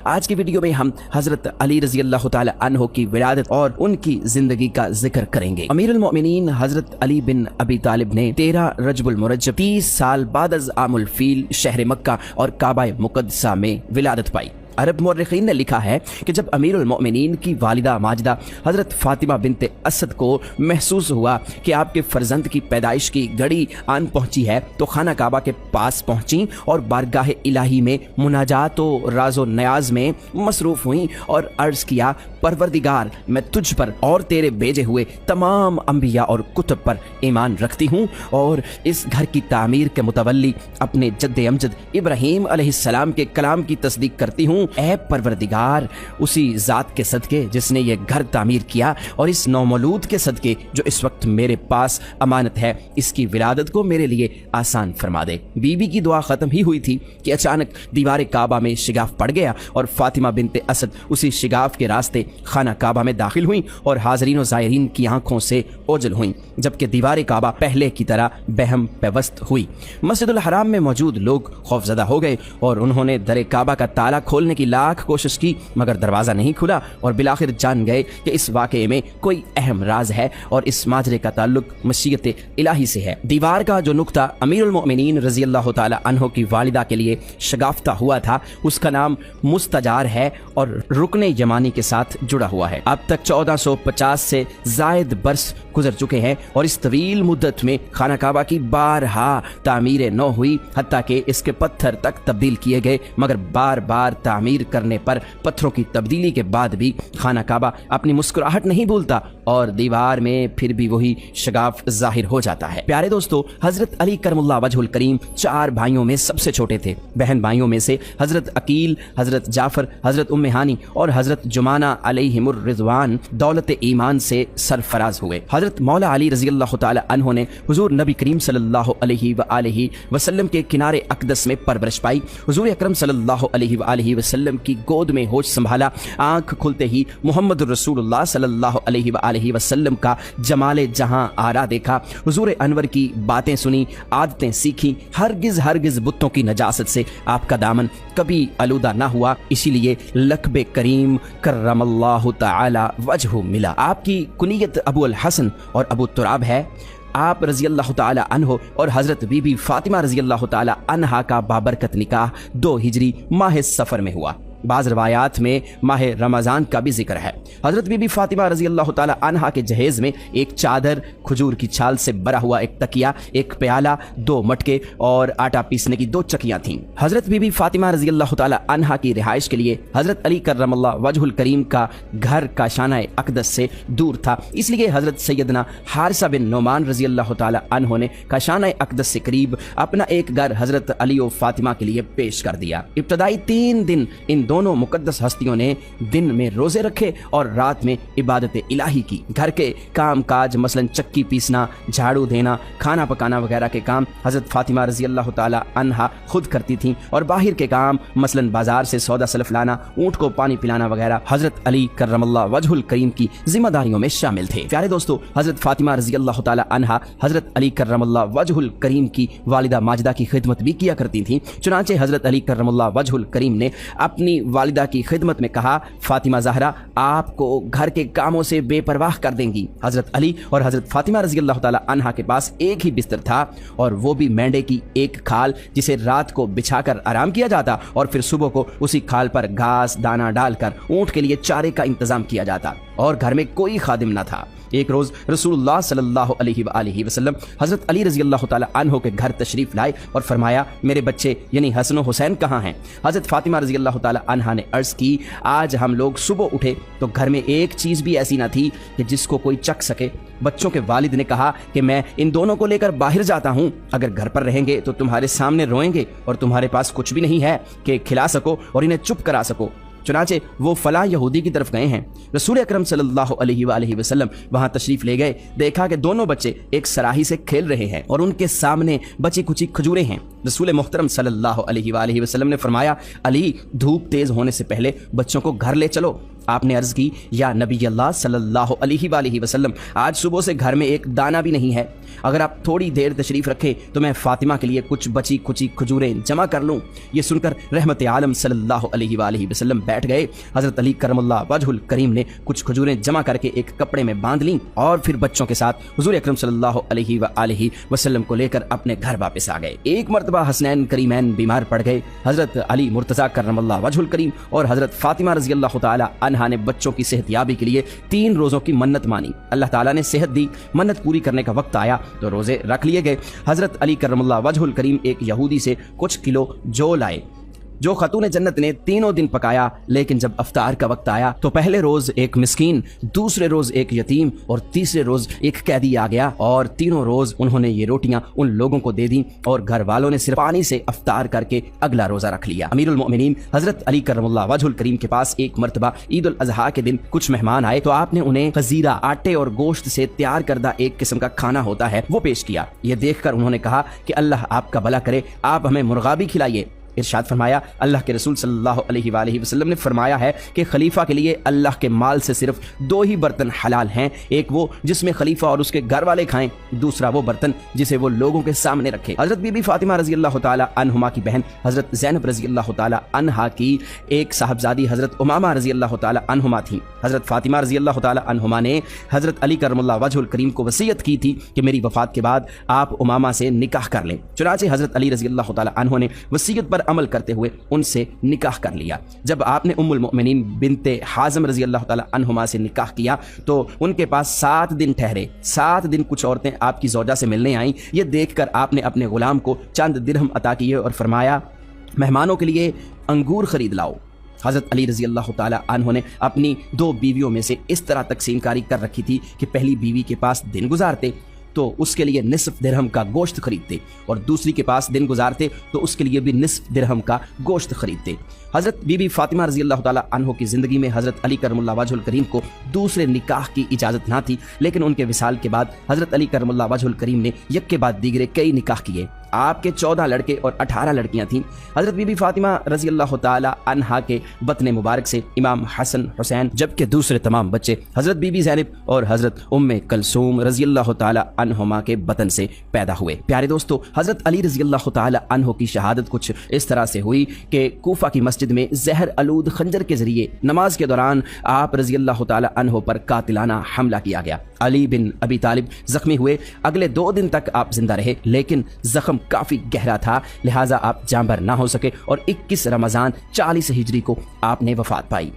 آج کی ویڈیو میں ہم حضرت علی رضی اللہ تعالی عنہ کی ولادت اور ان کی زندگی کا ذکر کریں گے۔ امیر المؤمنین حضرت علی بن ابی طالب نے 13 رجب المرجب 30 سال بعد از عام الفیل شہر مکہ اور کعبہ مقدسہ میں ولادت پائی۔ عرب مورخین نے لکھا ہے کہ جب امیر المؤمنین کی والدہ ماجدہ حضرت فاطمہ بنت اسد کو محسوس ہوا کہ آپ کے فرزند کی پیدائش کی گھڑی آن پہنچی ہے تو خانہ کعبہ کے پاس پہنچیں اور بارگاہ الہی میں مناجات و راز و نیاز میں مصروف ہوئیں اور عرض کیا، پروردگار میں تجھ پر اور تیرے بھیجے ہوئے تمام انبیاء اور کتب پر ایمان رکھتی ہوں اور اس گھر کی تعمیر کے متولی اپنے جد امجد ابراہیم علیہ السلام کے کلام کی تصدیق کرتی ہوں۔ اے پروردگار، اسی ذات کے صدقے جس نے یہ گھر تعمیر کیا اور اس نومولود کے صدقے جو اس وقت میرے پاس امانت ہے، اس کی ولادت کو میرے لیے آسان فرما دے۔ بی بی کی دعا ختم ہی ہوئی تھی کہ اچانک دیوار کعبہ میں شگاف پڑ گیا اور فاطمہ بنت اسد اسی شگاف کے راستے خانہ کعبہ میں داخل ہوئیں اور حاضرین و زائرین کی آنکھوں سے اوجھل ہوئیں، جبکہ دیوار کعبہ پہلے کی طرح بہم پیوست ہوئی۔ مسجد الحرام میں موجود لوگ خوفزدہ ہو گئے اور انہوں نے در کعبہ کا تالا کھولنے کی لاکھ کوشش کی مگر دروازہ نہیں کھلا اور بالآخر جان گئے کہ اس واقعے میں کوئی اہم راز ہے اور اس ماجرے کا تعلق مشیت الہی سے ہے۔ دیوار کا جو نقطہ امیر المؤمنین رضی اللہ تعالی عنہ کی والدہ کے لیے شگافتہ ہوا تھا، اس کا نام مستجار ہے اور رکن یمانی کے ساتھ جڑا ہوا ہے۔ اب تک 1450 سے زائد برس گزر چکے ہیں اور اس طویل مدت میں خانہ کعبہ کی بارہا تعمیر نو ہوئی، حتیٰ کہ اس کے پتھر تک تبدیل کیے گئے، مگر بار بار تعمیر کرنے پر پتھروں کی تبدیلی کے بعد بھی خانہ کعبہ اپنی مسکراہٹ نہیں بھولتا اور دیوار میں پھر بھی وہی شگاف ظاہر ہو جاتا ہے۔ پیارے دوستو، حضرت علی کرم اللہ وجہ الکریم 4 بھائیوں میں سب سے چھوٹے تھے۔ بہن بھائیوں میں سے حضرت عقیل، حضرت جعفر، حضرت ام ہانی اور حضرت جمانہ علیہم الرضوان دولت ایمان سے سرفراز ہوئے۔ حضرت مولا علی رضی اللہ تعالی عنہ نے حضور نبی کریم صلی اللہ علیہ وآلہ وسلم کے کنارے اقدس میں پرورش پائی۔ حضور اکرم صلی اللہ علیہ وآلہ وسلم کی گود میں ہوش سنبھالا۔ آنکھ کھلتے ہی محمد رسول اللہ صلی اللہ علیہ وآلہ وسلم کا جمال جہاں آرا دیکھا۔ حضور انور کی باتیں سنی، عادتیں سیکھی، ہرگز بتوں کی نجاست سے آپ کا دامن کبھی آلودہ نہ ہوا، اسی لیے لقب کریم کرم اللہ تعالی وجہ ملا۔ آپ کی کنیت ابو الحسن اور ابو تراب ہے۔ آپ رضی اللہ تعالی عنہ اور حضرت بی بی فاطمہ رضی اللہ تعالی عنہا کا بابرکت نکاح 2 ہجری ماہ سفر میں ہوا۔ بعض روایات میں ماہ رمضان کا بھی ذکر ہے۔ حضرت بی بی فاطمہ رضی اللہ تعالی عنہا کے جہیز میں ایک چادر، کھجور کی چھال سے بھرا ہوا ایک تکیہ، ایک پیالہ، 2 مٹکے اور آٹا پیسنے کی 2 چکیاں تھیں۔ حضرت بی بی فاطمہ رضی اللہ تعالی عنہا کی رہائش کے لیے حضرت علی کرم اللہ وجہ الکریم کا گھر کاشانہ اقدس سے دور تھا، اس لیے حضرت سیدنا حارثہ بن نعمان رضی اللہ تعالی عنہ نے کاشانہ اقدس سے قریب اپنا ایک گھر حضرت علی و فاطمہ کے لیے پیش کر دیا۔ ابتدائی 3 دن ان دونوں مقدس ہستیوں نے دن میں روزے رکھے اور رات میں عبادت الہی کی۔ گھر کے کام کاج مثلا چکی پیسنا، جھاڑو دینا، کھانا پکانا وغیرہ کے کام حضرت فاطمہ رضی اللہ تعالی عنہا خود کرتی تھیں اور باہر کے کام مثلا بازار سے سودا سلف لانا، اونٹ کو پانی پلانا وغیرہ حضرت علی کرم اللہ وجہ الکریم کی ذمہ داریوں میں شامل تھے۔ پیارے دوستو، حضرت فاطمہ رضی اللہ تعالی عنہا حضرت علی کرم اللہ وجہ الکریم کی والدہ ماجدہ کی خدمت بھی کیا کرتی تھیں۔ چنانچہ حضرت علی کرم اللہ وجہ الکریم نے اپنی والدہ کی خدمت میں کہا، فاطمہ زہرا آپ کو گھر کے کاموں سے بے پرواہ کر دیں گی۔ حضرت علی اور حضرت فاطمہ رضی اللہ تعالی عنہا کے پاس ایک ہی بستر تھا اور وہ بھی مینڈے کی ایک کھال جسے رات کو بچھا کر آرام کیا جاتا اور پھر صبح کو اسی کھال پر گھاس دانہ ڈال کر اونٹ کے لیے چارے کا انتظام کیا جاتا اور گھر میں کوئی خادم نہ تھا۔ ایک روز رسول اللہ صلی اللہ علیہ وآلہ وسلم حضرت علی رضی اللہ تعالی عنہ کے گھر تشریف لائے اور فرمایا، میرے بچے یعنی حسن و حسین کہاں ہیں؟ حضرت فاطمہ رضی اللہ تعالی عنہا نے عرض کی، آج ہم لوگ صبح اٹھے تو گھر میں ایک چیز بھی ایسی نہ تھی کہ جس کو کوئی چکھ سکے۔ بچوں کے والد نے کہا کہ میں ان دونوں کو لے کر باہر جاتا ہوں، اگر گھر پر رہیں گے تو تمہارے سامنے روئیں گے اور تمہارے پاس کچھ بھی نہیں ہے کہ کھلا سکو اور انہیں چپ کرا سکو۔ چنانچہ وہ فلاں یہودی کی طرف گئے ہیں۔ رسول اکرم صلی اللہ علیہ وآلہ وسلم وہاں تشریف لے گئے، دیکھا کہ دونوں بچے ایک سراہی سے کھیل رہے ہیں اور ان کے سامنے بچی کچی کھجوریں ہیں۔ رسول محترم صلی اللہ علیہ وآلہ وسلم نے فرمایا، علی دھوپ تیز ہونے سے پہلے بچوں کو گھر لے چلو۔ آپ نے عرض کی، یا نبی اللہ صلی اللہ علیہ وآلہ وسلم، آج صبح سے گھر میں ایک دانہ بھی نہیں ہے۔ اگر آپ تھوڑی دیر تشریف رکھیں تو میں فاطمہ کے لیے کچھ بچی کچی کھجوریں جمع کر لوں۔ یہ سن کر رحمت عالم صلی اللہ علیہ وآلہ وسلم بیٹھ گئے۔ حضرت علی کرم اللہ وجہ الکریم نے کچھ کھجوریں جمع کر کے ایک کپڑے میں باندھ لیں اور پھر بچوں کے ساتھ حضور اکرم صلی اللہ علیہ وآلہ وسلم کو لے کر اپنے گھر واپس آ گئے۔ ایک مرتبہ حسنین کریمین بیمار پڑ گئے۔ حضرت علی مرتضیٰ کرم اللہ وجہ الکریم اور حضرت فاطمہ رضی اللہ تعالی عنہا نے بچوں کی صحت یابی کے لیے 3 روزوں کی منت مانی۔ اللہ تعالیٰ نے صحت دی، منت پوری کرنے کا وقت آیا تو روزے رکھ لیے گئے۔ حضرت علی کرم اللہ وجہ الکریم ایک یہودی سے کچھ کلو جو لائے، جو خاتون جنت نے تینوں دن پکایا، لیکن جب افطار کا وقت آیا تو پہلے روز ایک مسکین، دوسرے روز ایک یتیم اور تیسرے روز ایک قیدی آ گیا، اور تینوں روز انہوں نے یہ روٹیاں ان لوگوں کو دے دیں اور گھر والوں نے صرف پانی سے افطار کر کے اگلا روزہ رکھ لیا۔ امیر المؤمنین حضرت علی کرم اللہ وجہ الکریم کے پاس ایک مرتبہ عید الاضحیٰ کے دن کچھ مہمان آئے تو آپ نے انہیں خزیرہ، آٹے اور گوشت سے تیار کردہ ایک قسم کا کھانا ہوتا ہے وہ پیش کیا۔ یہ دیکھ کر انہوں نے کہا کہ اللہ آپ کا بھلا کرے، آپ ہمیں مرغابی کھلائیے۔ ارشاد فرمایا، اللہ کے رسول صلی اللہ علیہ وآلہ وسلم نے فرمایا ہے کہ خلیفہ کے لیے اللہ کے مال سے صرف 2 ہی برتن حلال ہیں، ایک وہ جس میں خلیفہ اور اس کے گھر والے کھائیں، دوسرا وہ برتن جسے وہ لوگوں کے سامنے رکھے۔ حضرت بی بی فاطمہ رضی اللہ تعالی عنہما کی بہن حضرت زینب رضی اللہ تعالی عنہا کی ایک صاحبزادی حضرت امامہ رضی اللہ تعالی عنہما تھیں۔ حضرت فاطمہ رضی اللہ تعالی عنہما نے حضرت علی کرم اللہ وجہ الکریم کو وصیت کی تھی کہ میری وفات کے بعد آپ امامہ سے نکاح کر لیں۔ چنانچہ حضرت علی رضی اللہ تعالی عنہ نے وصیت پر عمل کرتے ہوئے ان سے نکاح کر لیا۔ جب آپ نے ام المؤمنین بنت حازم رضی اللہ تعالی عنہما سے نکاح کیا تو ان کے پاس 7 دن ٹھہرے۔ 7 دن کچھ عورتیں آپ کی زوجہ سے ملنے آئیں۔ یہ دیکھ کر آپ نے اپنے غلام کو چند درہم عطا کیے اور فرمایا، مہمانوں کے لیے انگور خرید لاؤ۔ حضرت علی رضی اللہ تعالی عنہ نے اپنی 2 بیویوں میں سے اس طرح تقسیم کاری کر رکھی تھی کہ پہلی بیوی کے پاس دن گزارتے تو اس کے لیے نصف درہم کا گوشت خریدتے، اور دوسری کے پاس دن گزارتے تو اس کے لیے بھی نصف درہم کا گوشت خریدتے۔ حضرت بی بی فاطمہ رضی اللہ تعالی عنہ کی زندگی میں حضرت علی کرم اللہ وجہ الکریم کو دوسرے نکاح کی اجازت نہ تھی، لیکن ان کے وصال کے بعد حضرت علی کرم اللہ وجہ الکریم نے یک کے بعد دیگرے کئی نکاح کیے۔ آپ کے 14 لڑکے اور 18 لڑکیاں تھیں۔ حضرت بی بی فاطمہ رضی اللہ تعالی عنہا کے بطن مبارک سے امام حسن حسین، جبکہ دوسرے تمام بچے حضرت بی بی زینب اور حضرت ام کلثوم رضی اللہ تعالی عنہما کے بطن سے پیدا ہوئے۔ پیارے دوستو، حضرت علی رضی اللہ تعالی عنہ کی شہادت کچھ اس طرح سے ہوئی کہ کوفہ کی مسجد میں زہر آلود خنجر کے ذریعے نماز کے دوران آپ رضی اللہ تعالی عنہ پر قاتلانہ حملہ کیا گیا۔ علی بن ابی طالب زخمی ہوئے۔ اگلے 2 دن تک آپ زندہ رہے، لیکن زخم کافی گہرا تھا، لہٰذا آپ جاں بحق نہ ہو سکے اور 21 رمضان 40 ہجری کو آپ نے وفات پائی۔